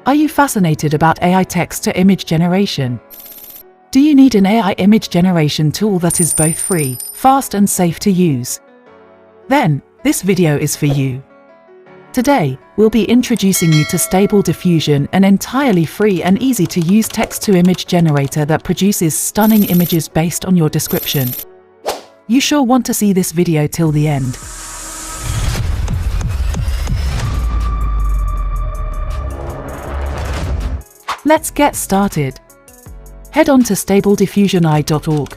Are you fascinated about AI text-to-image generation? Do you need an AI image generation tool that is both free, fast and safe to use? Then, this video is for you. Today, we'll be introducing you to Stable Diffusion, an entirely free and easy-to-use text-to-image generator that produces stunning images based on your description. You sure want to see this video till the end. Let's get started. Head on to StableDiffusionAI.org.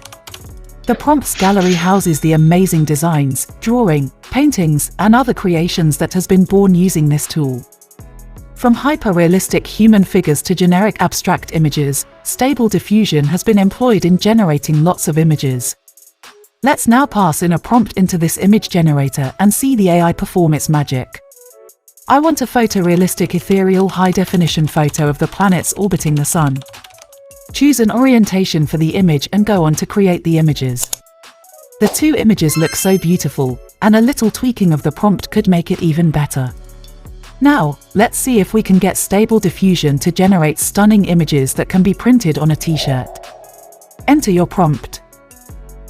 The prompts gallery houses the amazing designs, drawing, paintings, and other creations that has been born using this tool. From hyper-realistic human figures to generic abstract images, Stable Diffusion has been employed in generating lots of images. Let's now pass in a prompt into this image generator and see the AI perform its magic. I want a photorealistic ethereal high-definition photo of the planets orbiting the Sun. Choose an orientation for the image and go on to create the images. The two images look so beautiful, and a little tweaking of the prompt could make it even better. Now, let's see if we can get Stable Diffusion to generate stunning images that can be printed on a t-shirt. Enter your prompt.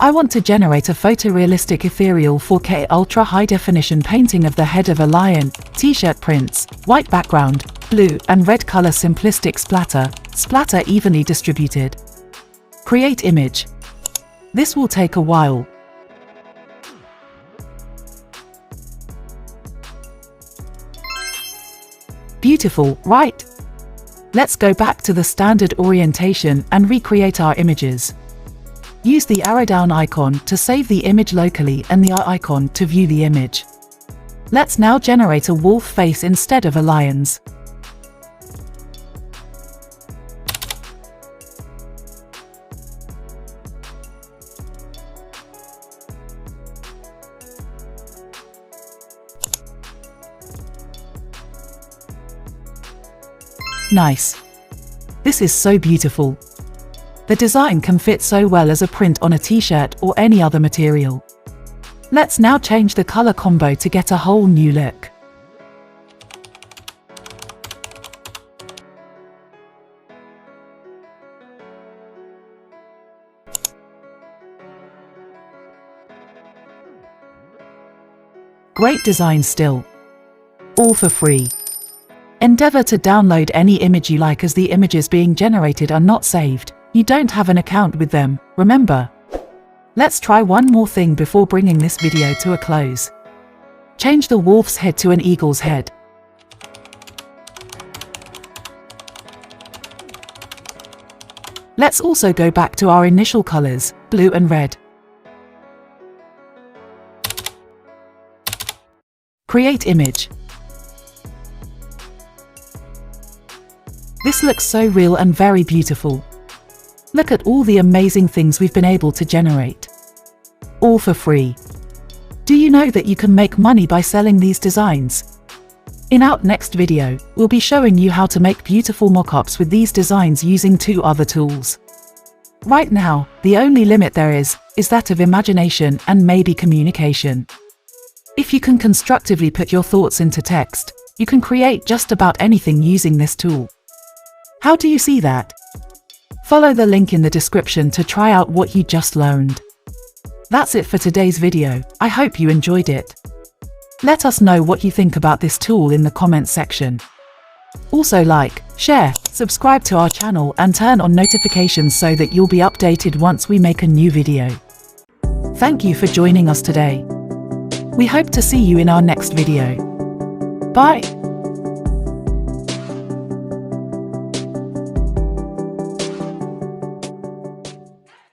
I want to generate a photorealistic ethereal 4K ultra high-definition painting of the head of a lion, t-shirt prints, white background, blue and red color simplistic splatter evenly distributed. Create image. This will take a while. Beautiful, right? Let's go back to the standard orientation and recreate our images. Use the arrow down icon to save the image locally and the eye icon to view the image. Let's now generate a wolf face instead of a lion's. Nice. This is so beautiful. The design can fit so well as a print on a t-shirt or any other material. Let's now change the color combo to get a whole new look. Great design still. All for free. Endeavor to download any image you like, as the images being generated are not saved. You don't have an account with them, remember? Let's try one more thing before bringing this video to a close. Change the wolf's head to an eagle's head. Let's also go back to our initial colors, blue and red. Create image. This looks so real and very beautiful. Look at all the amazing things we've been able to generate. All for free. Do you know that you can make money by selling these designs? In our next video, we'll be showing you how to make beautiful mockups with these designs using two other tools. Right now, the only limit there is that of imagination and maybe communication. If you can constructively put your thoughts into text, you can create just about anything using this tool. How do you see that? Follow the link in the description to try out what you just learned. That's it for today's video. I hope you enjoyed it. Let us know what you think about this tool in the comments section. Also like, share, subscribe to our channel and turn on notifications so that you'll be updated once we make a new video. Thank you for joining us today. We hope to see you in our next video. Bye!